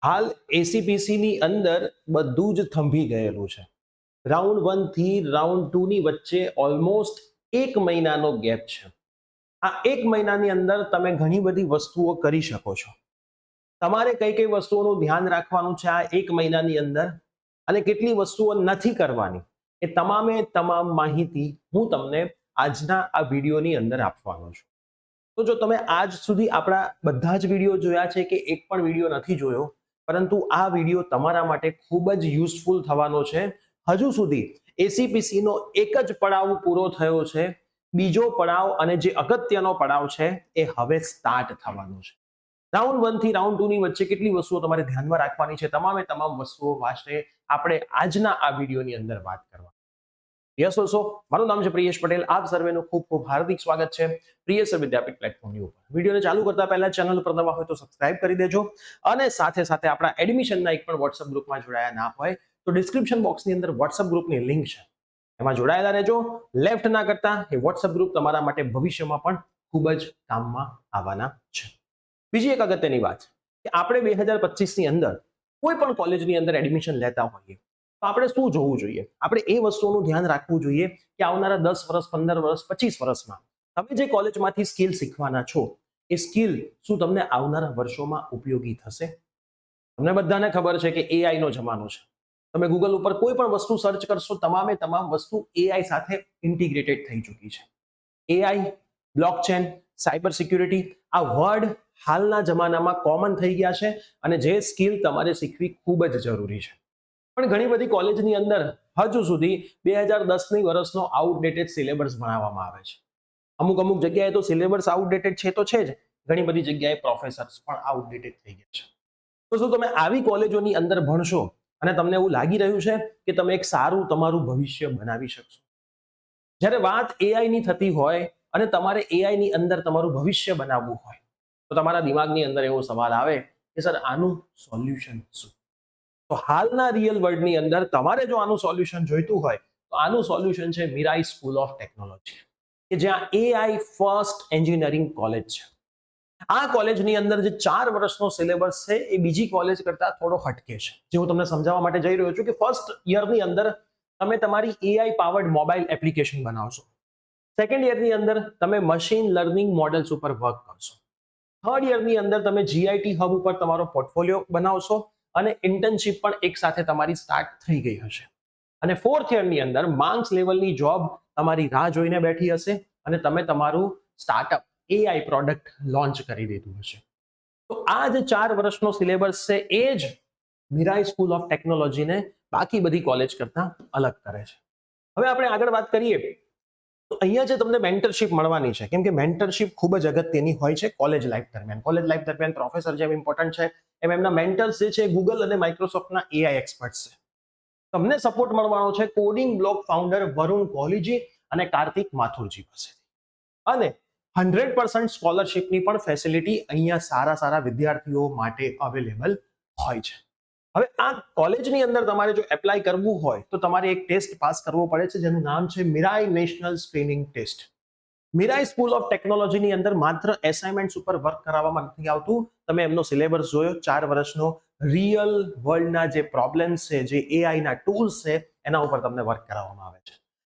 હાલ એસીપીસી ની અંદર બધું જ થંભી ગયેલું છે. રાઉન્ડ 1 થી રાઉન્ડ 2 ની વચ્ચે ઓલમોસ્ટ 1 મહિનાનો ગેપ છે. આ 1 મહિનાની અંદર તમે ઘણી બધી વસ્તુઓ કરી શકો છો. તમારે કઈ કઈ વસ્તુઓનું ધ્યાન રાખવાનું છે આ 1 મહિનાની અંદર અને કેટલી વસ્તુઓ નથી કરવાની, એ તમામે તમામ માહિતી હું તમને આજના આ વિડીયોની અંદર આપવાનો છું. તો જો તમે આજ સુધી આપણા બધા જ વિડીયો જોયા છે કે એક પણ વિડીયો નથી જોયો, પરંતુ આ વિડીયો તમારા માટે ખૂબ જ યુઝફુલ થવાનો છે. હજુ સુધી એસીપીસી નો એક જ પડાવ પૂરો થયો છે. બીજો પડાવ અને જે અગત્યનો પડાવ છે એ હવે સ્ટાર્ટ થવાનો છે. રાઉન્ડ 1 થી રાઉન્ડ 2 ની વચ્ચે કેટલી વસ્તુઓ તમારે ધ્યાનમાં રાખવાની છે, તમામે તમામ વસ્તુઓ વાસ્તે આપણે આજના આ વિડીયોની અંદર વાત કરવા. યસ દોસ્તો, મારું નામ છે પ્રિયેશ પટેલ. આપ સર્વેનું ખૂબ ખૂબ હાર્દિક સ્વાગત છે પ્રિયેશ વિદ્યાપીઠ પ્લેટફોર્મની ઉપર. વિડીયોને ચાલુ કરતા પહેલા ચેનલ પર નવા હોય તો સબસ્ક્રાઇબ કરી દેજો અને સાથે સાથે આપણા એડમિશનના એક પણ વોટ્સઅપ ગ્રુપમાં જોડાયા ના હોય તો ડિસ્ક્રિપ્શન બોક્સની અંદર વોટ્સઅપ ગ્રુપની લિંક છે, એમાં જોડાયેલા રહેજો. લેફ્ટ ના કરતા, એ વોટ્સઅપ ગ્રુપ તમારા માટે ભવિષ્યમાં પણ ખૂબ જ કામમાં આવવાના છે. બીજી એક અગત્યની વાત કે આપણે 2025 ની અંદર કોઈ પણ કોલેજની અંદર એડમિશન લેતા હોઈએ તો આપણે શું જોવું જોઈએ? આપણે એ વસ્તુઓનું ધ્યાન રાખવું જોઈએ કે આવનારા 10 વર્ષ, 15 વર્ષ, 25 વર્ષમાં તમે જે કોલેજમાંથી સ્કિલ શીખવાના છો એ સ્કિલ શું તમને આવનારા વર્ષોમાં ઉપયોગી થશે? તમને બધાને ખબર છે કે એઆઈ નો જમાનો છે. તમે ગૂગલ ઉપર કોઈ પણ વસ્તુ સર્ચ કરશો, તમામે તમામ વસ્તુ એઆઈ સાથે ઇન્ટિગ્રેટેડ થઈ ચૂકી છે. એઆઈ, બ્લોકચેન, સાયબર સિક્યુરિટી, આ વર્ડ હાલના જમાનામાં કોમન થઈ ગયા છે અને જે સ્કિલ તમારે શીખવી ખૂબ જ જરૂરી છે. પણ ઘણી બધી કોલેજની અંદર હજુ સુધી 2010ની વર્ષનો આઉટડેટેડ સિલેબસ ભણાવવામાં આવે છે. અમુક અમુક જગ્યાએ તો સિલેબસ આઉટડેટેડ છે તો છે જ, ઘણી બધી જગ્યાએ પ્રોફેસર્સ પણ આઉટડેટેડ થઈ ગયા છે. તો શું તમે આવી કોલેજોની અંદર ભણશો અને તમને એવું લાગી રહ્યું છે કે તમે એક સારું તમારું ભવિષ્ય બનાવી શકશો? જ્યારે વાત એઆઈ ની થતી હોય અને તમારે એઆઈ ની અંદર તમારું ભવિષ્ય બનાવવું હોય તો તમારા દિમાગની અંદર એવો સવાલ આવે કે સર આનું સોલ્યુશન શું? તો હાલના રિયલ વર્લ્ડની અંદર તમારે જો આનું સોલ્યુશન જોઈતું હોય તો આનું સોલ્યુશન છે મિરાઈ સ્કૂલ ઓફ ટેકનોલોજી, કે જ્યાં એઆઈ ફર્સ્ટ એન્જિનિયરિંગ કોલેજ છે. આ કોલેજની અંદર જે 4 વર્ષનો સિલેબસ છે એ બીજી કોલેજ કરતા થોડો હટકે છે, જે હું તમને સમજાવવા માટે જઈ રહ્યો છું. કે ફર્સ્ટ યરની અંદર તમે તમારી એઆઈ પાવર્ડ મોબાઈલ એપ્લિકેશન બનાવશો. સેકન્ડ યરની અંદર તમે મશીન લર્નિંગ મોડેલ્સ ઉપર વર્ક કરશો. થર્ડ યરની અંદર તમે જીઆઈટી હબ ઉપર તમારો પોર્ટફોલિયો બનાવશો અને ઇન્ટર્નશિપ પણ એક સાથે તમારી સ્ટાર્ટ થઈ ગઈ હશે. અને ફોર્થ યરની અંદર માર્ક્સ લેવલની જોબ તમારી રાહ જોઈને બેઠી હશે અને તમે તમારું સ્ટાર્ટઅપ એઆઈ પ્રોડક્ટ લોન્ચ કરી દીધું હશે. તો આ જે 4 વર્ષનો સિલેબસ છે એ જ મિરાઈ સ્કૂલ ઓફ ટેકનોલોજીને બાકી બધી કોલેજ કરતા અલગ કરે છે. હવે આપણે આગળ વાત કરીએ તો અહીંયા જે તમને મેન્ટરશિપ મળવાની છે, કેમ કે મેન્ટરશિપ ખૂબ જ અગત્યની હોય છે કોલેજ લાઈફ દરમિયાન. કોલેજ લાઈફ દરમિયાન પ્રોફેસર જેમ ઇમ્પોર્ટન્ટ છે એમ એમના મેન્ટર્સ જે છે ગૂગલ અને માઇક્રોસોફ્ટના એઆઈ એક્સપર્ટ્સ છે. તમને સપોર્ટ મળવાનો છે કોડિંગ બ્લોક ફાઉન્ડર વરુણ કોહલીજી અને કાર્તિક માથુરજી પાસે. અને 100% સ્કોલરશિપની પણ ફેસિલિટી અહીંયા સારા સારા વિદ્યાર્થીઓ માટે અવેલેબલ હોય છે. હવે આ કોલેજની અંદર તમારે જો એપ્લાય કરવું હોય તો તમારે એક ટેસ્ટ પાસ કરવો પડે છે જેનું નામ છે Mirai national screening test. Mirai school of ટેકનોલોજીની અંદર માત્ર એસાઇનમેન્ટ્સ ઉપર વર્ક કરાવવામાં નથી આવતું. તમે એમનો સિલેબસ જોયો, 4 વર્ષનો રિયલ વર્લ્ડના જે પ્રોબ્લેમ્સ છે, જે એઆઈ ના ટૂલ્સ છે એના ઉપર તમને વર્ક કરાવવામાં આવે છે.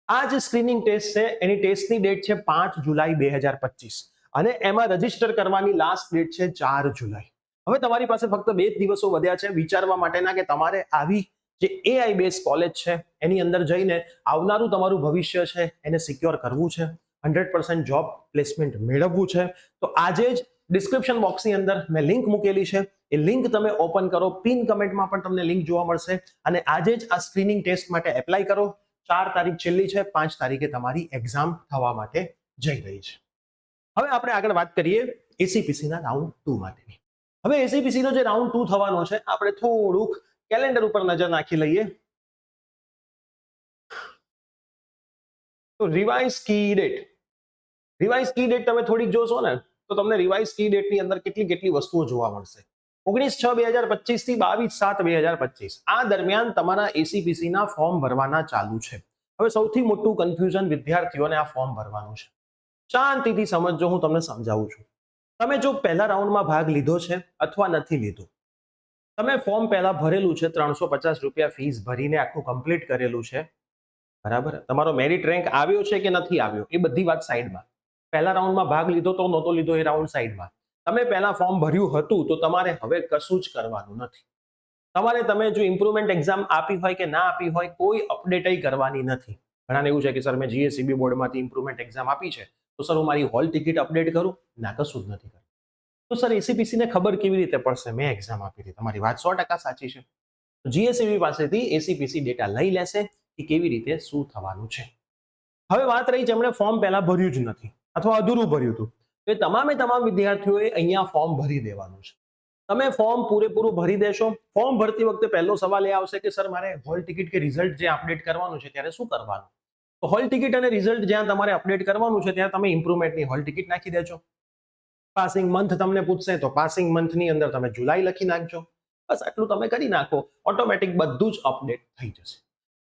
આ જે સ્ક્રીનિંગ ટેસ્ટ છે એની ટેસ્ટની ડેટ છે 5 જુલાઈ 2025 અને એમાં રજીસ્ટર કરવાની લાસ્ટ ડેટ છે 4 જુલાઈ. હવે તમારી પાસે ફક્ત 2 જ દિવસો વધ્યા છે વિચારવા માટેના કે તમારે આવી જે એઆઈ બેઝ કોલેજ છે એની અંદર જઈને આવનારું તમારું ભવિષ્ય છે એને સિક્યોર કરવું છે, 100% જોબ પ્લેસમેન્ટ મેળવવું છે. તો આજે જ ડિસ્ક્રિપ્શન બોક્સની અંદર મેં લિંક મૂકેલી છે, એ લિંક તમે ઓપન કરો, પિન કમેન્ટમાં પણ તમને લિંક જોવા મળશે અને આજે જ આ સ્ક્રીનિંગ ટેસ્ટ માટે એપ્લાય કરો. 4 તારીખ છેલ્લી છે, 5 તારીખે તમારી એક્ઝામ થવા માટે જઈ રહી છે. હવે આપણે આગળ વાત કરીએ એસીપીસી ના રાઉન્ડ 2 માટેની. હવે એસીપીસી નો જે રાઉન્ડ 2 થવાનો છે આપણે થોડુંક કેલેન્ડર ઉપર નજર નાખી લઈએ. તો રિવાઇઝ કી ડેટ તમે થોડીક જોશો ને તો તમને રિવાઇઝ કી ડેટની અંદર કેટલી વસ્તુઓ જોવા મળશે. 19/6/2025 થી 22/7/2025 આ દરમિયાન તમારા એસીપીસી ના ફોર્મ ભરવાના ચાલુ છે. હવે સૌથી મોટું કન્ફ્યુઝન વિદ્યાર્થીઓને આ ફોર્મ ભરવાનું છે. શાંતિથી સમજજો, હું તમને સમજાવું છું. તમે જો પહેલા રાઉન્ડમાં ભાગ લીધો છે અથવા નથી લીધો, તમે ફોર્મ પહેલા ભરેલું છે, 350 રૂપિયા ફીસ ભરીને આખું કમ્પ્લીટ કરેલું છે, બરાબર. તમારો મેરિટ રેન્ક આવ્યો છે કે નથી આવ્યો એ બધી વાત સાઈડમાં. પહેલા રાઉન્ડમાં ભાગ લીધો તો નહોતો લીધો એ રાઉન્ડ સાઈડમાં. તમે પહેલા ફોર્મ ભર્યું હતું તો તમારે હવે કશું જ કરવાનું નથી. તમે જો ઇમ્પ્રુવમેન્ટ એક્ઝામ આપી હોય કે ના આપી હોય કોઈ અપડેટ કરવાની નથી. ઘણાને એવું છે કે સર મેં જીએસસીબી બોર્ડમાંથી ઇમ્પ્રુવમેન્ટ એક્ઝામ આપી છે તો સર હું મારી હોલ ટિકિટ અપડેટ કરું? ના, કશું જ નથી કરવું. તો સર એસીપીસી ને ખબર કેવી રીતે પડશે મેં એક્ઝામ આપી હતી? તમારી વાત 100% સાચી છે. જીએસસીબી પાસેથી એસીપીસી ડેટા લઈ લેશે કે કેવી રીતે શું થવાનું છે. હવે વાત રહી જેમણે ફોર્મ પહેલા ભર્યું જ નથી અથવા અધૂરું ભર્યું હતું, તો એ તમામ વિદ્યાર્થીઓએ અહીંયા ફોર્મ ભરી દેવાનું છે. તમે ફોર્મ પૂરેપૂરું ભરી દેશો. ફોર્મ ભરતી વખતે પહેલો સવાલ એ આવશે કે સર મારે હોલ ટિકિટ કે રિઝલ્ટ જે અપડેટ કરવાનું છે ત્યારે શું કરવાનું? તો હોલ ટિકિટ અને રિઝલ્ટ જ્યાં તમારે અપડેટ કરવાનું છે ત્યાં તમે ઇમ્પ્રુવમેન્ટની હોલ ટિકિટ નાખી દેજો. પાસિંગ મંથ તમને પૂછશે તો પાસિંગ મંથની અંદર તમે જુલાઈ લખી નાખજો. બસ આટલું તમે કરી નાખો, ઓટોમેટિક બધું જ અપડેટ થઈ જશે.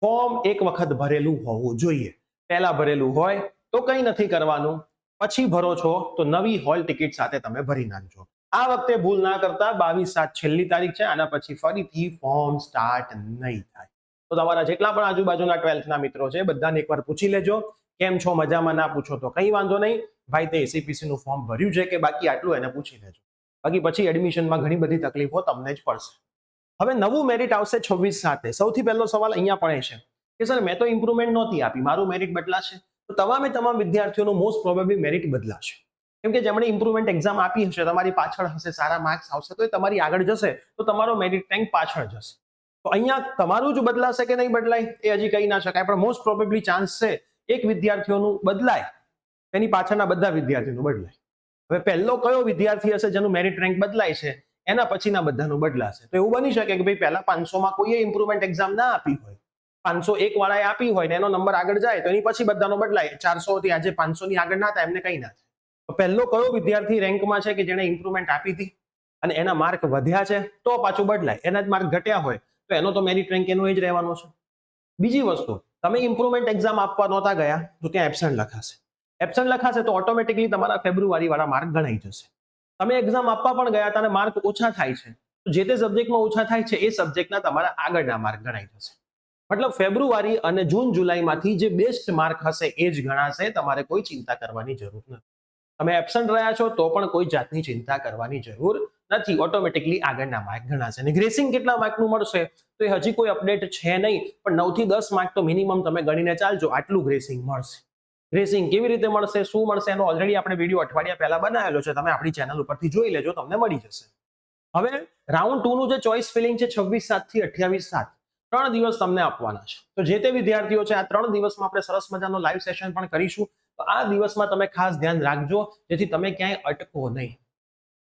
ફોર્મ એક વખત ભરેલું હોવું જોઈએ. પહેલા ભરેલું હોય તો કંઈ નથી કરવાનું, પછી ભરો છો તો નવી હોલ ટિકિટ સાથે તમે ભરી નાખજો. આ વખતે ભૂલ ના કરતા, 22/7 છેલ્લી તારીખ છે, આના પછી ફરીથી ફોર્મ સ્ટાર્ટ નહીં થાય. તો તમારા જેટલા પણ આજુબાજુના 12th ના મિત્રો છે બધાને એકવાર પૂછી લેજો કેમ છો, મજામાં? ના પૂછો તો કંઈ વાંધો નહીં, ભાઈ તે એસીપીસી નું ફોર્મ ભર્યું છે કે બાકી આટલું એને પૂછી લેજો. બાકી પછી એડમિશનમાં ઘણી બધી તકલીફો તમને જ પડશે. હવે નવું મેરિટ આવશે 26/7. સૌથી પહેલો સવાલ અહીંયા પણ છે કે સર મેં તો ઇમ્પ્રુવમેન્ટ નહોતી આપી, મારું મેરિટ બદલાશે? તો તમામ વિદ્યાર્થીઓનું મોસ્ટ પ્રોબેબલી મેરિટ બદલાશે. કેમ કે જેમણે ઇમ્પ્રુવમેન્ટ એક્ઝામ આપી હશે, તમારી પાછળ હશે, સારા માર્ક્સ આવશે તો એ તમારી આગળ જશે તો તમારો મેરિટ રેન્ક પાછળ જશે. તો અહીંયા તમારું જ બદલાશે કે નહીં બદલાય એ હજી કહી ના શકાય, પણ મોસ્ટ પ્રોબેબલી ચાન્સ છે એક વિદ્યાર્થીઓનું બદલાય, તેની પાછળના બધા વિદ્યાર્થીઓનું બદલાય. હવે પહેલો કયો વિદ્યાર્થી હશે જેનું મેરિટ રેન્ક બદલાય છે, એના પછીના બધાનું બદલાશે. તો એવું બની શકે કે ભાઈ પહેલા 500માં કોઈએ ઇમ્પ્રુવમેન્ટ એક્ઝામ ના આપી હોય, 501 વાળાએ આપી હોય ને એનો નંબર આગળ જાય તો એની પછી બધાનો બદલાય. 400 થી આજે 500 ની આગળ ના થાય એમને કઈ ના થાય. તો પહેલો કયો વિદ્યાર્થી રેન્કમાં છે કે જેને ઇમ્પ્રુવમેન્ટ આપી હતી અને એના માર્ક વધ્યા છે તો પાછું બદલાય. એના જ માર્ક ઘટ્યા હોય તો એનો તો મેરિટ રેન્ક એનો જ રહેવાનો છે. બીજી વસ્તુ, તમે ઇમ્પ્રુવમેન્ટ એક્ઝામ આપવા નહોતા ગયા તો ત્યાં એબસન્ટ લખાશે. એબસન્ટ લખાશે તો ઓટોમેટિકલી તમારા ફેબ્રુઆરી વાળા માર્ક ગણાઈ જશે. તમે એક્ઝામ આપવા પણ ગયા હતા અને માર્ક ઓછા થાય છે તો જે તે સબ્જેક્ટમાં ઓછા થાય છે એ સબ્જેક્ટના તમારા આગળના માર્ક ગણાઈ જશે. મતલબ ફેબ્રુઆરી અને જૂન જુલાઈમાંથી જે બેસ્ટ માર્ક હશે એ જ ગણાશે. તમારે કોઈ ચિંતા કરવાની જરૂર નથી. તમે એબસન્ટ રહ્યા છો તો પણ કોઈ જાતની ચિંતા કરવાની જરૂર નથી. ઓટોમેટિકલી આગળના માર્ક ગણાશે. અને ગ્રેસિંગ કેટલા માર્કનું મળશે તો એ હજી કોઈ અપડેટ છે નહીં, પણ 9 થી 10 માર્ક તો મિનિમમ તમે ગણીને ચાલજો, આટલું ગ્રેસિંગ મળશે. ગ્રેસિંગ કેવી રીતે મળશે, શું મળશે, એનો ઓલરેડી આપણે વિડીયો અઠવાડિયા પહેલા બનાવેલો છે, તમે આપણી ચેનલ ઉપરથી જોઈ લેજો, તમને મળી જશે. હવે રાઉન્ડ 2 નું જે ચોઇસ ફિલિંગ છે 26/7 થી 28/7, 3 દિવસ તમને આપવાના છે. તો જે તે વિદ્યાર્થીઓ છે આ 3 દિવસમાં આપણે સરસ મજાનો લાઈવ સેશન પણ કરીશું. તો આ દિવસમાં તમે ખાસ ધ્યાન રાખજો જેથી તમે ક્યાંય અટકો નહીં.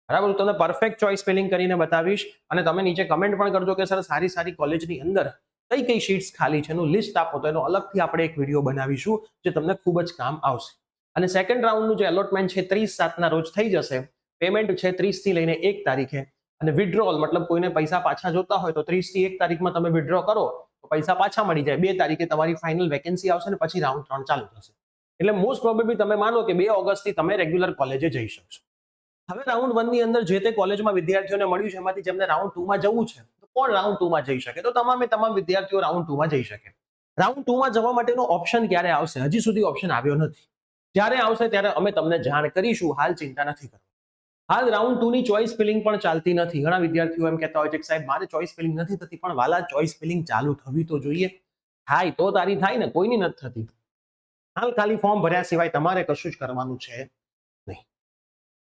બરાબર, તમને પરફેક્ટ ચોઇસ ફિલિંગ કરીને બતાવીશ અને તમે નીચે કમેન્ટ પણ કરજો કે સર સારી કોલેજની અંદર કઈ શીટ્સ ખાલી છે એનું લિસ્ટ આપો તો એનો અલગથી આપણે એક વિડીયો બનાવીશું જે તમને ખૂબ જ કામ આવશે. અને સેકન્ડ રાઉન્ડનું જે એલોટમેન્ટ છે 30/7 ના રોજ થઈ જશે. પેમેન્ટ છે 30 થી લઈને 1 તારીખે અને વિથડ્રોઅલ મતલબ કોઈને પૈસા પાછા જોતા હોય તો 30 થી 1 તારીખમાં તમે વિથડ્રો કરો તો પૈસા પાછા મળી જાય. 2 તારીખે તમારી ફાઇનલ વેકેન્સી આવશે અને પછી રાઉન્ડ 3 ચાલુ થશે. એટલે મોસ્ટ પ્રોબેબલી તમે માનો કે 2 ઓગસ્ટથી તમે રેગ્યુલર કોલેજે જઈ શકશો. હવે રાઉન્ડ 1 ની અંદર જે તે કોલેજમાં વિદ્યાર્થીઓને મળ્યું છે એમાંથી જેમને રાઉન્ડ 2 માં જવું છે તો કોણ રાઉન્ડ 2 માં જઈ શકે? તો તમામ વિદ્યાર્થીઓ રાઉન્ડ 2 માં જઈ શકે. રાઉન્ડ 2 માં જવા માટેનો ઓપ્શન ક્યારે આવશે? હજી સુધી ઓપ્શન આવ્યો નથી. જ્યારે આવશે ત્યારે અમે તમને જાણ કરીશું. હાલ ચિંતા નથી કરવાની. હાલ રાઉન્ડ 2 ની ચોઇસ ફિલિંગ પણ ચાલતી નથી. ઘણા વિદ્યાર્થીઓ એમ કહેતા હોય છે કે સાહેબ મારે ચોઇસ ફિલિંગ નથી થતી, પણ વાલા ચોઇસ ફિલિંગ ચાલુ થવી તો જોઈએ. થાય તો તારી થાય ને, કોઈની નથી થતી. હાલ ખાલી ફોર્મ ભર્યા સિવાય તમારે કશું જ કરવાનું છે નહીં.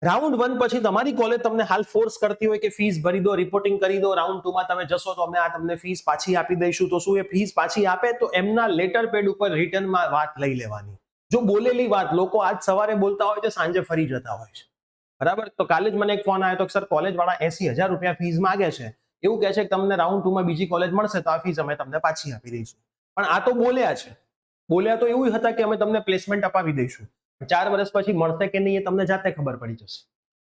રાઉન્ડ 1 પછી તમારી કોલેજ તમને હાલ ફોર્સ કરતી હોય કે ફીસ ભરી દો, રિપોર્ટિંગ કરી દો, રાઉન્ડ 2 માં તમે જશો તો અમે આ તમને ફીસ પાછી આપી દઈશું. તો શું એ ફીસ પાછી આપે તો એમના લેટર પેડ ઉપર રિટર્નમાં વાત લઈ લેવાની. જો બોલેલી વાત લોકો આજ સવારે બોલતા હોય છે, સાંજે ફરી જતા હોય છે. બરાબર, તો કાલે જ મને એક ફોન આવ્યો તો સર કોલેજ વાળા 80,000 રૂપિયા ફીસ માંગે છે, એવું કહે છે કે તમને રાઉન્ડ 2 માં બીજી કોલેજ મળશે તો આ ફીસ અમે તમને પાછી આપી દઈશું. પણ આ તો બોલ્યા છે. બોલ્યા તો એવું હતા કે અમે તમને પ્લેસમેન્ટ અપાવી દઈશું. 4 વર્ષ પછી મળશે કે નહીં એ તમને જાતે ખબર પડી જશે.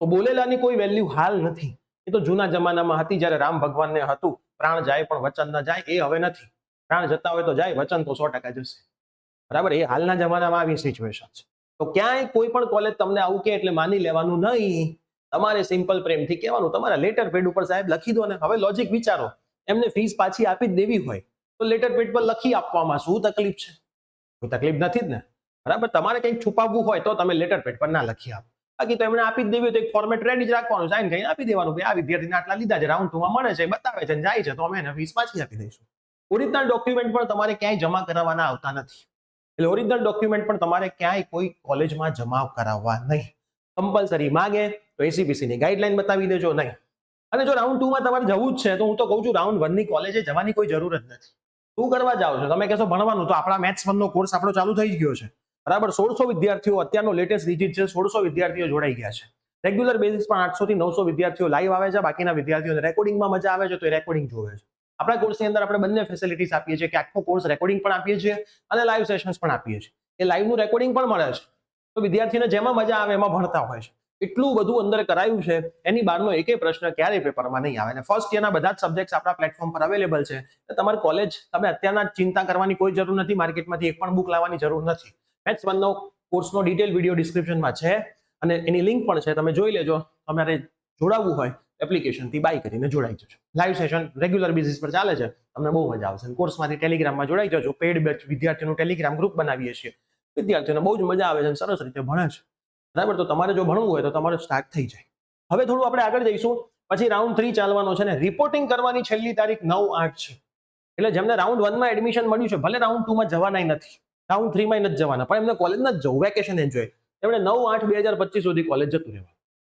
તો બોલેલાની કોઈ વેલ્યુ હાલ નથી. એ તો જૂના જમાનામાં હતી જ્યારે રામ ભગવાનને હતું પ્રાણ જાય પણ વચન ન જાય. એ હવે નથી. પ્રાણ જતા હોય તો જાય, વચન તો 100% જશે. બરાબર, એ હાલના જમાનામાં આવી સિચ્યુએશન છે. તો ક્યાંય કોઈ પણ કોલેજ તમને આવું કે એટલે માની લેવાનું નહીં. તમારે સિમ્પલ પ્રેમથી કહેવાનું, તમારા લેટર પેડ ઉપર સાહેબ લખી દો ને. હવે લોજિક વિચારો, એમને ફીસ પાછી આપી જ દેવી હોય તો લેટર પેડ પર લખી આપવામાં શું તકલીફ છે? કોઈ તકલીફ નથી જ ને, બરાબર. તમારે કંઈક છુપાવવું હોય તો તમે લેટર પેડ પર ના લખી આપો. બાકી તો એમણે આપી જ દેવી હોય તો એક ફોર્મેટ રેડી જ રાખવાનું, સાઈન કરીને આપી દેવાનું કે આ વિદ્યાર્થીને આટલા લીધા છે, રાઉન્ડ 2 માં મળે છે, બતાવે છે, જાય છે, તો અમે એને ફીસ પાછી આપી દઈશું. ઓરિજિનલ ડોક્યુમેન્ટ પણ તમારે ક્યાંય જમા કરાવવાના આવતા નથી. એટલે ઓરિજિનલ ડોક્યુમેન્ટ પણ તમારે ક્યાંય કોઈ કોલેજમાં જમા કરાવવા નહીં. કમ્પલસરી માગે તો એસીપીસી ની ગાઈડલાઈન બતાવી દેજો નહીં. અને જો રાઉન્ડ 2 માં તમારે જવું જ છે તો હું તો કહું છું રાઉન્ડ 1 ની કોલેજે જવાની કોઈ જરૂર જ નથી. શું કરવા જાઓ છો? તમે કહેશો ભણવાનું, તો આપણા મેથ્સ 1 નો કોર્સ આપણો ચાલુ થઈ જ ગયો છે, બરાબર. 1600 વિદ્યાર્થીઓ, અત્યારનો લેટેસ્ટ ડિજિટ છે, 1600 વિદ્યાર્થીઓ જોડાઈ ગયા છે. રેગ્યુલર બેઝિસ પર 800 થી 900 વિદ્યાર્થીઓ લાઈવ આવે છે. બાકીના વિદ્યાર્થીઓને રેકોર્ડિંગમાં મજા આવે છે તો એ રેકોર્ડિંગ જોવે છે. આપણા કોર્સની અંદર આપણે બંને ફેસિલિટીઝ આપીએ છીએ કે આખો કોર્સ રેકોર્ડિંગ પણ આપીએ છીએ અને લાઈવ સેશન્સ પણ આપીએ છીએ. એ લાઈવનું રેકોર્ડિંગ પણ મળે છે તો વિદ્યાર્થીને જેમાં મજા આવે એમાં ભણતા હોય છે. એટલું બધું અંદર કરાયું છે, એની બહારનો એકેય પ્રશ્ન ક્યારેય પેપરમાં નહીં આવે. અને ફર્સ્ટ યરના બધા જ સબ્જેક્ટ્સ આપણા પ્લેટફોર્મ પર અવેલેબલ છે. તમારી કોલેજ તમે અત્યારના ચિંતા કરવાની કોઈ જરૂર નથી, માર્કેટમાંથી એક પણ બુક લાવવાની જરૂર નથી. મેથ્સ 1 નો કોર્સનો ડિટેલ વિડીયો ડિસ્ક્રિપ્શનમાં છે અને એની લિંક પણ છે, તમે જોઈ લેજો. તમારે જોડાવવું હોય એપ્લિકેશનથી બાય કરીને જોડાઈ જજો. લાઈવ સેશન રેગ્યુલર બેઝિસ પર ચાલે છે, તમને બહુ મજા આવશે. કોર્સમાંથી ટેલિગ્રામમાં જોડાઈ જજો. પેડ બેચ વિદ્યાર્થીઓનું ટેલિગ્રામ ગ્રુપ બનાવીએ છીએ. વિદ્યાર્થીઓને બહુ જ મજા આવે છે અને સરસ રીતે ભણે છે, બરાબર. તો તમારે જો ભણવું હોય તો તમારે સ્ટાર્ટ થઈ જાય. હવે થોડું આપણે આગળ જઈશું, પછી રાઉન્ડ 3 ચાલવાનો છે ને રિપોર્ટિંગ કરવાની છેલ્લી તારીખ 9/8 છે. એટલે જેમને રાઉન્ડ 1 માં એડમિશન મળ્યું છે, ભલે રાઉન્ડ 2 માં જવાના નથી, રાઉન્ડ 3 માં નથી જવાના, પણ એમને કોલેજ નથી જવું, વેકેશન એન્જોય, એમણે 9/8/2025 સુધી કોલેજ જતું રહેવાનું.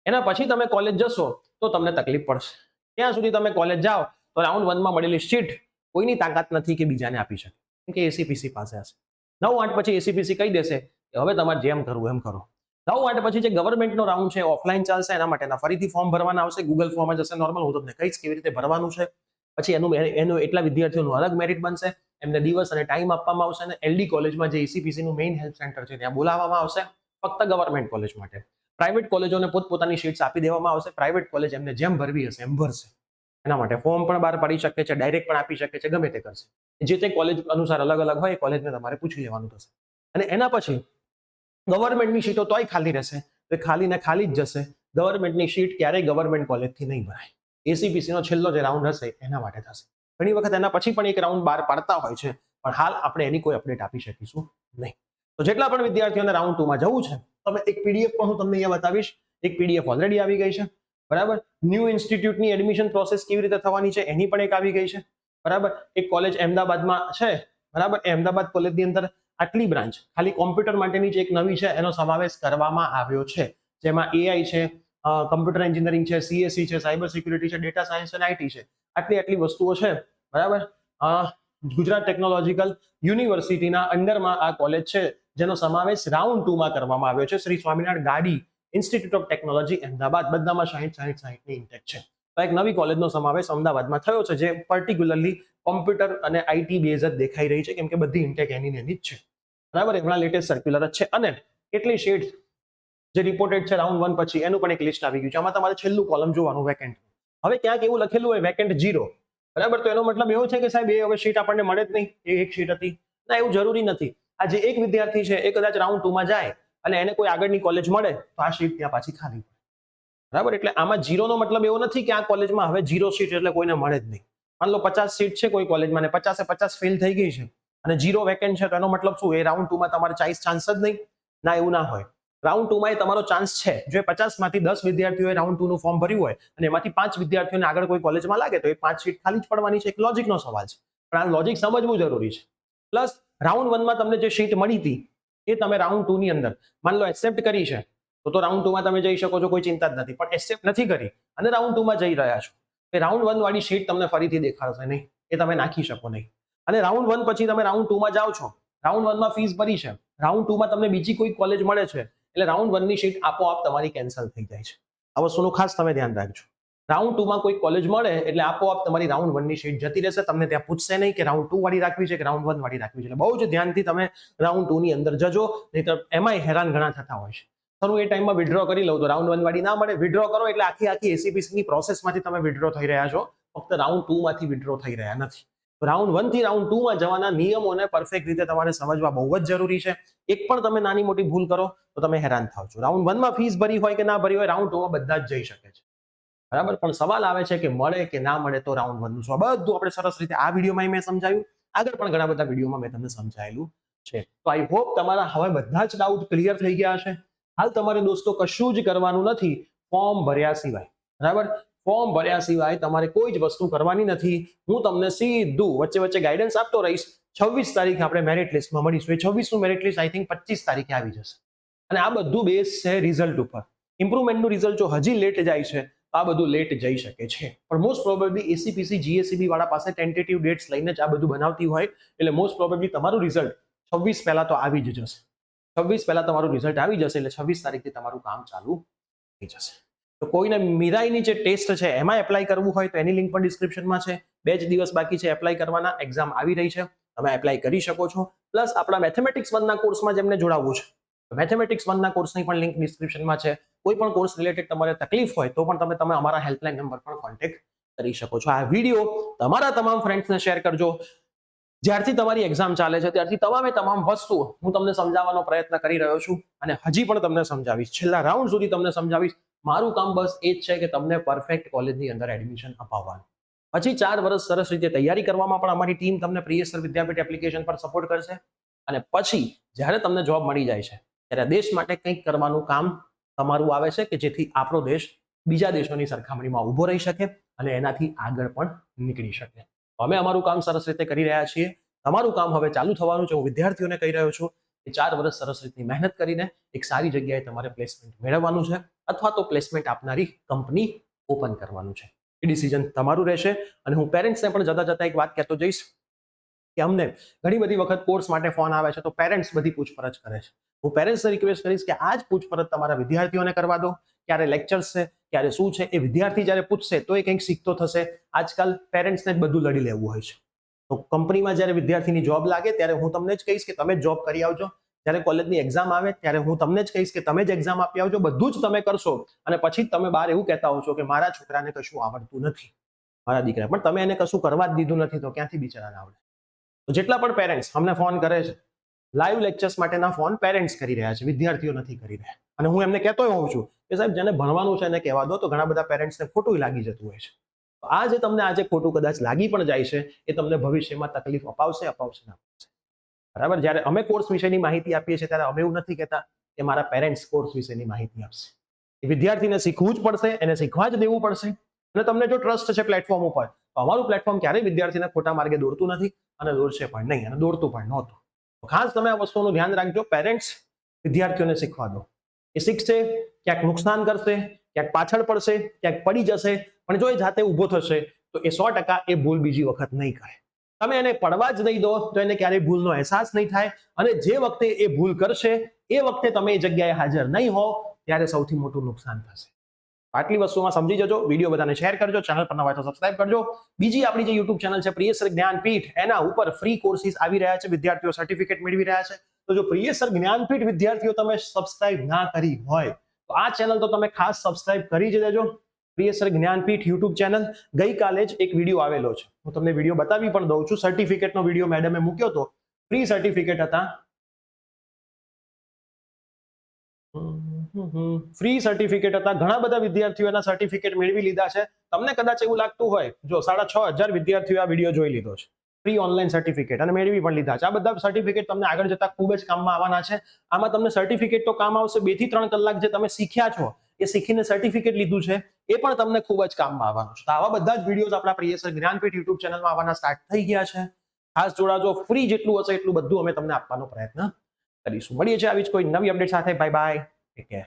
એના પછી તમે કોલેજ જશો તો તમને તકલીફ પડશે. ત્યાં સુધી તમે કોલેજ જાઓ તો રાઉન્ડ 1 માં મળેલી સીટ કોઈની તાકાત નથી કે બીજાને આપી શકે, કેમ કે એસીપીસી પાસે હશે. 9/8 પછી એસીપીસી કહી દેશે કે હવે તમારે જેમ કરવું એમ કરો. 9/8 પછી જે ગવર્મેન્ટનો રાઉન્ડ છે ઓફલાઈન ચાલશે, એના માટેના ફરીથી ફોર્મ ભરવાના આવશે. ગૂગલ ફોર્મ જ હશે નોર્મલ, હું તમને કહીશ કેવી રીતે ભરવાનું છે. પછી એનું એટલા વિદ્યાર્થીઓનું અલગ મેરિટ બનશે, એમને દિવસ અને ટાઈમ આપવામાં આવશે અને એલડી કોલેજમાં જે એસીપીસી નું મેઇન હેલ્પ સેન્ટર છે ત્યાં બોલાવવામાં આવશે, ફક્ત ગવર્મેન્ટ કોલેજ માટે. પ્રાઇવેટ કોલેજોને પોતપોતાની સીટ્સ આપી દેવામાં આવશે. પ્રાઇવેટ કોલેજ એમને જેમ ભરવી હશે એમ ભરશે. એના માટે ફોર્મ પણ બહાર પાડી શકે છે, ડાયરેક્ટ પણ આપી શકે છે, ગમે તે કરશે. જે તે કોલેજ અનુસાર અલગ અલગ હોય, કોલેજને તમારે પૂછી લેવાનું થશે. અને એના પછી ગવર્મેન્ટની સીટો તોય ખાલી રહેશે, તો ખાલી ને ખાલી જ જશે. ગવર્મેન્ટની સીટ ક્યારેય ગવર્મેન્ટ કોલેજથી નહીં ભરાય. એસીપીસી નો છેલ્લો જે રાઉન્ડ હશે એના માટે થશે. ઘણી વખત એના પછી પણ એક રાઉન્ડ બહાર પાડતા હોય છે, પણ હાલ આપણે એની કોઈ અપડેટ આપી શકીશું નહીં. તો જેટલા પણ વિદ્યાર્થીઓને રાઉન્ડ 2 માં જવું છે, તમે એક પીડીએફ પણ હું તમને અહીંયા બતાવીશ. એક પીડીએફ ઓલરેડી આવી ગઈ છે, બરાબર. ન્યૂ ઇન્સ્ટિટ્યૂટની એડમિશન પ્રોસેસ કેવી રીતે થવાની છે એની પણ એક આવી ગઈ છે, બરાબર. એક કોલેજ અમદાવાદમાં છે, બરાબર. અમદાવાદ કોલેજની અંદર આટલી બ્રાન્ચ ખાલી કોમ્પ્યુટર માટેની જે એક નવી છે એનો સમાવેશ કરવામાં આવ્યો છે, જેમાં એઆઈ છે, કમ્પ્યુટર એન્જિનિયરિંગ છે, સીએસસી છે, સાયબર સિક્યુરિટી છે, ડેટા સાયન્સ અને આઈટી છે. આટલી વસ્તુઓ છે, બરાબર. ગુજરાત ટેકનોલોજીકલ યુનિવર્સિટીના અંડરમાં આ કોલેજ છે, જેનો સમાવેશ રાઉન્ડ 2 માં કરવામાં આવ્યો છે. શ્રી સ્વામિનારાયણ ગાડી ઇન્સ્ટિટ્યૂટ ઓફ ટેકનોલોજી અમદાવાદ, બધામાં 60 ની ઇન્ટેક છે. તો એક નવી કોલેજનો સમાવેશ અમદાવાદમાં થયો છે, જે પર્ટિક્યુલરલી કોમ્પ્યુટર અને આઈટી બેઝ જ દેખાઈ રહી છે, કેમ કે બધી ઇન્ટેક એની જ છે, બરાબર. એમના લેટેસ્ટ સર્ક્યુલર જ છે. અને કેટલી સીટ જે રિપોર્ટેડ છે રાઉન્ડ 1 પછી એનું પણ એક લિસ્ટ આવી ગયું છે. આમાં તમારે છેલ્લું કોલમ જોવાનું વેકેન્ટ. હવે ક્યાંક એવું લખેલું હોય વેકેન્ટ 0, બરાબર. તો એનો મતલબ એવો છે કે સાહેબ એ હવે સીટ આપણને મળે જ નહીં, એ એક સીટ હતી. ના, એવું જરૂરી નથી. આ જે એક વિદ્યાર્થી છે એ કદાચ રાઉન્ડ 2 માં જાય અને એને કોઈ આગળની કોલેજ મળે તો આ સીટ ત્યાં પાછી ખાલી પડે, બરાબર. એટલે આમાં 0 નો મતલબ એવો નથી કે આ કોલેજમાં હવે 0 સીટ એટલે કોઈને મળે જ નહીં. માન લો 50 સીટ છે કોઈ કોલેજમાં ને 50 ફેલ થઈ ગઈ છે અને 0 વેકેન્ટ છે, તો એનો મતલબ શું? એ રાઉન્ડ 2 માં તમારે ચાન્સ જ નહીં? ના, એવું ના હોય. રાઉન્ડ 2 માં એ તમારો ચાન્સ છે. જો 50 માંથી 10 વિદ્યાર્થીઓએ રાઉન્ડ 2 નું ફોર્મ ભર્યું હોય અને એમાંથી 5 વિદ્યાર્થીઓને આગળ કોઈ કોલેજમાં લાગે તો એ 5 સીટ ખાલી જ પડવાની છે. એક લોજિકનો સવાલ છે, પણ આ લોજિક સમજવું જરૂરી છે. પ્લસ રાઉન્ડ 1 માં તમને જે સીટ મળી હતી એ તમે રાઉન્ડ 2 ની અંદર માન લો એક્સેપ્ટ કરી છે, તો રાઉન્ડ 2 માં તમે જઈ શકો છો, કોઈ ચિંતા જ નથી. પણ એક્સેપ્ટ નથી કરી અને રાઉન્ડ 2 માં જઈ રહ્યા છો, એ રાઉન્ડ 1 વાળી સીટ તમને ફરીથી દેખાડશે નહીં, એ તમે નાખી શકો નહીં. અને રાઉન્ડ 1 પછી તમે રાઉન્ડ 2 માં જાઓ છો, રાઉન્ડ 1 માં ફીસ ભરી છે, રાઉન્ડ 2 માં તમને બીજી કોઈ કોલેજ મળે છે, એટલે રાઉન્ડ 1 ની સીટ આપોઆપ તમારી કેન્સલ થઈ જાય છે. આ વસ્તુનું ખાસ તમે ધ્યાન રાખજો. રાઉન્ડ 2 માં કોઈ કોલેજ મળે એટલે આપોઆપ તમારી રાઉન્ડ 1 ની સીટ જતી રહેશે. તમને ત્યાં પૂછશે નહીં કે રાઉન્ડ 2 વાળી રાખવી છે કે રાઉન્ડ 1 વાળી રાખવી છે. એટલે બહુ જ ધ્યાનથી તમે રાઉન્ડ 2 ની અંદર જજો, નહીંતર એમાંય હેરાન ઘણા થતા હોય છે. સર, એ ટાઈમમાં વિડ્રો કરી લઉં તો રાઉન્ડ 1 વાળી ના મળે. વિડ્રો કરો એટલે આખી એસીપીસી ની પ્રોસેસમાંથી તમે વિડ્રો થઈ રહ્યા છો, ફક્ત રાઉન્ડ 2 માંથી વિડ્રો થઈ રહ્યા નથી. રાઉન્ડ 1 થી રાઉન્ડ 2 માં જવાના નિયમોને પરફેક્ટ રીતે તમારે સમજવા બહુ જ જરૂરી છે. એક પણ તમે નાની મોટી ભૂલ કરો તો તમે હેરાન થાવ છો. રાઉન્ડ 1 માં ફીસ ભરી હોય કે ના ભરી હોય, રાઉન્ડ 2 માં બધા જ જઈ શકે છે. બરાબર, પણ સવાલ આવે છે કે મળે કે ના મળે તો રાઉન્ડ 1 નું શું? બધું આપણે સરસ રીતે આ વિડીયોમાં મેં સમજાવ્યું, આગળ પણ ઘણા બધા વિડીયોમાં મેં તમને સમજાયેલું છે. તો આઈ હોપ તમારા હવે બધા જ ડાઉટ ક્લિયર થઈ ગયા હશે. હાલ તમારે દોસ્તો કશું જ કરવાનું નથી ફોર્મ ભર્યા સિવાય. બરાબર, ફોર્મ ભર્યા સિવાય તમારે કોઈ જ વસ્તુ કરવાની નથી. હું તમને સીધું વચ્ચે વચ્ચે ગાઈડન્સ આપતો રહીશ. 26 તારીખે આપણે મેરિટ લિસ્ટમાં મળીશું. એ 26 નું મેરિટ લિસ્ટ આઈ થિંક 25 તારીખે આવી જશે. અને આ બધું બેઝ છે રિઝલ્ટ ઉપર. ઇમ્પ્રુવમેન્ટનું રિઝલ્ટ જો હજી લેટ જાય છે તો આ બધું લેટ જઈ શકે છે. પણ મોસ્ટ પ્રોબેબલી એસીપીસી જીએસીબી વાળા પાસે ટેન્ટેટિવ ડેટ્સ લઈને જ આ બધું બનાવતી હોય, એટલે મોસ્ટ પ્રોબેબલી તમારું રિઝલ્ટ 26 પહેલા તો આવી જ જશે. 26 પહેલા તમારું રિઝલ્ટ આવી જશે એટલે 26 તારીખથી તમારું કામ ચાલુ થઈ જશે. તો કોઈને મીરાઈની જે ટેસ્ટ છે એમાં એપ્લાય કરવું હોય તો એની લિંક પણ ડિસ્ક્રિપ્શનમાં છે. 2 જ દિવસ બાકી છે એપ્લાય કરવાના. એક્ઝામ આવી રહી છે, તમે એપ્લાય કરી શકો છો. પ્લસ આપણા મેથેમેટિક્સ 1 ના કોર્સમાં જેમને જોડાવવું છે, મેથેમેટિક્સ 1 ના કોર્સની પણ લિંક ડિસ્ક્રિપ્શનમાં છે. કોઈ પણ કોર્સ રિલેટેડ તમારે તકલીફ હોય તો પણ તમે અમારા હેલ્પલાઇન નંબર પર કોન્ટેક્ટ કરી શકો છો. આ વિડીયો તમારા તમામ ફ્રેન્ડ્સને શેર કરજો. જ્યારથી તમારી એક્ઝામ ચાલે છે ત્યારથી તમામ વસ્તુઓ હું તમને સમજાવવાનો પ્રયત્ન કરી રહ્યો છું અને હજી પણ તમને સમજાવીશ. છેલ્લા રાઉન્ડ સુધી તમને સમજાવીશ. મારું કામ બસ એ જ છે કે તમને પરફેક્ટ કોલેજની અંદર એડમિશન અપાવવાનું. પછી 4 વર્ષ સરસ રીતે તૈયારી કરવામાં પણ અમારી ટીમ તમને પ્રિયસર વિદ્યાપીઠ એપ્લિકેશન પર સપોર્ટ કરશે. અને પછી જ્યારે તમને જોબ મળી જાય છે ત્યારે દેશ માટે કંઈક કરવાનું કામ તમારું આવે છે કે જેથી આપણો દેશ બીજા દેશોની સરખામણીમાં ઊભો રહી શકે અને એનાથી આગળ પણ નીકળી શકે. અમે અમારું કામ સરસ રીતે કરી રહ્યા છીએ. તમારું કામ હવે ચાલુ થવાનું છે. હું વિદ્યાર્થીઓને કહી રહ્યો છું કે 4 વર્ષ સરસ રીતની મહેનત કરીને એક સારી જગ્યાએ તમારે પ્લેસમેન્ટ મેળવવાનું છે અથવા તો પ્લેસમેન્ટ આપનારી કંપની ઓપન કરવાનું છે. એ ડિસિઝન તમારું રહેશે. અને હું પેરેન્ટ્સને પણ જતા એક વાત કહેતો જઈશ કે અમને ઘણી બધી વખત કોર્સ માટે ફોન આવે છે તો પેરેન્ટ્સ બધી પૂછપરછ કરે છે. હું પેરેન્ટ્સને રિક્વેસ્ટ કરીશ કે આ જ પૂછપરછ તમારા વિદ્યાર્થીઓને કરવા દો. ક્યારે લેક્ચર્સ છે, ક્યારે શું છે, એ વિદ્યાર્થી જ્યારે પૂછશે તો એ કંઈક શીખતો થશે. આજકાલ પેરેન્ટ્સને જ બધું લડી લેવું હોય છે. તો કંપનીમાં જ્યારે વિદ્યાર્થીની જોબ લાગે ત્યારે હું તમને જ કહીશ કે તમે જ જોબ કરી આવજો. જ્યારે કોલેજની એક્ઝામ આવે ત્યારે હું તમને જ કહીશ કે તમે જ એક્ઝામ આપી આવજો. બધું જ તમે કરશો અને પછી જ તમે બહાર એવું કહેતા હો છો કે મારા છોકરાને કશું આવડતું નથી, મારા દીકરા, પણ તમે એને કશું કરવા જ દીધું નથી તો ક્યાંથી બિચારાને આવડે. તો જેટલા પણ પેરેન્ટ્સ અમને ફોન કરે છે, લાઈવ લેક્ચર્સ માટેના ફોન પેરેન્ટ્સ કરી રહ્યા છે, વિદ્યાર્થીઓ નથી કરી રહ્યા. અને હું એમને કહેતો હોઉં છું કે સાહેબ જેને ભણવાનું છે એને કહેવા દો. તો ઘણા બધા પેરેન્ટ્સને ખોટું લાગી જતું હોય છે. તો આ જે તમને આજે ખોટું કદાચ લાગી પણ જાય છે એ તમને ભવિષ્યમાં તકલીફ અપાવશે ના અપાવશે. બરાબર, જ્યારે અમે કોર્સ વિશેની માહિતી આપીએ છીએ ત્યારે અમે એવું નથી કહેતા કે મારા પેરેન્ટ્સ કોર્સ વિશેની માહિતી આપશે. એ વિદ્યાર્થીને શીખવું જ પડશે, એને શીખવા જ દેવું પડશે. અને તમને જો ટ્રસ્ટ છે પ્લેટફોર્મ ઉપર તો અમારું પ્લેટફોર્મ ક્યારેય વિદ્યાર્થીને ખોટા માર્ગે દોરતું નથી અને દોરશે પણ નહીં અને દોરતું પણ નહોતું. ખાસ તમે આ વસ્તુનું ધ્યાન રાખજો. પેરેન્ટ્સ વિદ્યાર્થીઓને શીખવા દો. એ શીખશે, ક્યાંક નુકસાન કરશે, ક્યાંક પાછળ પડશે, ક્યાંક પડી જશે, પણ જો એ જાતે ઊભો થશે તો એ 100% એ ભૂલ બીજી વખત નહીં કરે. તમે એને પડવા જ નહીં દો તો એને ક્યારેય ભૂલનો અહેસાસ નહીં થાય. અને જે વખતે એ ભૂલ કરશે એ વખતે તમે એ જગ્યાએ હાજર નહીં હો ત્યારે સૌથી મોટું નુકસાન થશે. આટલી વસ્તુમાં સમજી જજો. વિડીયો બધાને શેર કરજો. ચેનલ પર નવા હોય તો સબસ્ક્રાઇબ કરજો. બીજી આપણી જે યુટ્યુબ ચેનલ છે પ્રિયસર જ્ઞાનપીઠ, એના ઉપર ફ્રી કોર્સિસ આવી રહ્યા છે. વિદ્યાર્થીઓ સર્ટિફિકેટ મેળવી રહ્યા છે. તો જો પ્રિયસર જ્ઞાનપીઠ વિદ્યાર્થીઓ તમે સબસ્ક્રાઇબ ના કરી હોય તો આ ચેનલ તો તમે ખાસ સબસ્ક્રાઇબ કરી જ દેજો. પ્રિયસર જ્ઞાનપીઠ યુટ્યુબ ચેનલ. ગઈકાલે જ એક વિડીયો આવેલો છે, હું તમને વિડીયો બતાવી પણ દઉં છું. સર્ટિફિકેટનો વિડીયો મેડમે મૂક્યો હતો. ફ્રી સર્ટિફિકેટ હતા. ફ્રી સર્ટિફિકેટ હતા. ઘણા બધા વિદ્યાર્થીઓના સર્ટિફિકેટ મેળવી લીધા છે. તમને કદાચ એવું લાગતું હોય, જો 6,500 વિદ્યાર્થીઓ આ વિડીયો જોઈ લીધો છે. ફ્રી ઓનલાઈન સર્ટિફિકેટ અને મેળવી પણ લીધા છે. આ બધા સર્ટિફિકેટ તમને આગળ જતા ખૂબ જ કામમાં આવવાના છે. આમાં તમને સર્ટિફિકેટ તો કામ આવશે. 2 થી 3 કલાક જે તમે શીખ્યા છો, એ શીખીને સર્ટિફિકેટ લીધું છે, એ પણ તમને ખૂબ જ કામમાં આવવાનું છે. તો આવા બધા જ વિડીયોઝ આપણા પ્રિયસર જ્ઞાનપીઠ યુટ્યુબ ચેનલમાં આવવાના સ્ટાર્ટ થઈ ગયા છે. ખાસ જોડાજો. ફ્રી જેટલું હશે એટલું બધું અમે તમને આપવાનો પ્રયત્ન કરીશું. મળીએ છીએ આવી જ કોઈ નવી અપડેટ સાથે. Bye bye, take care.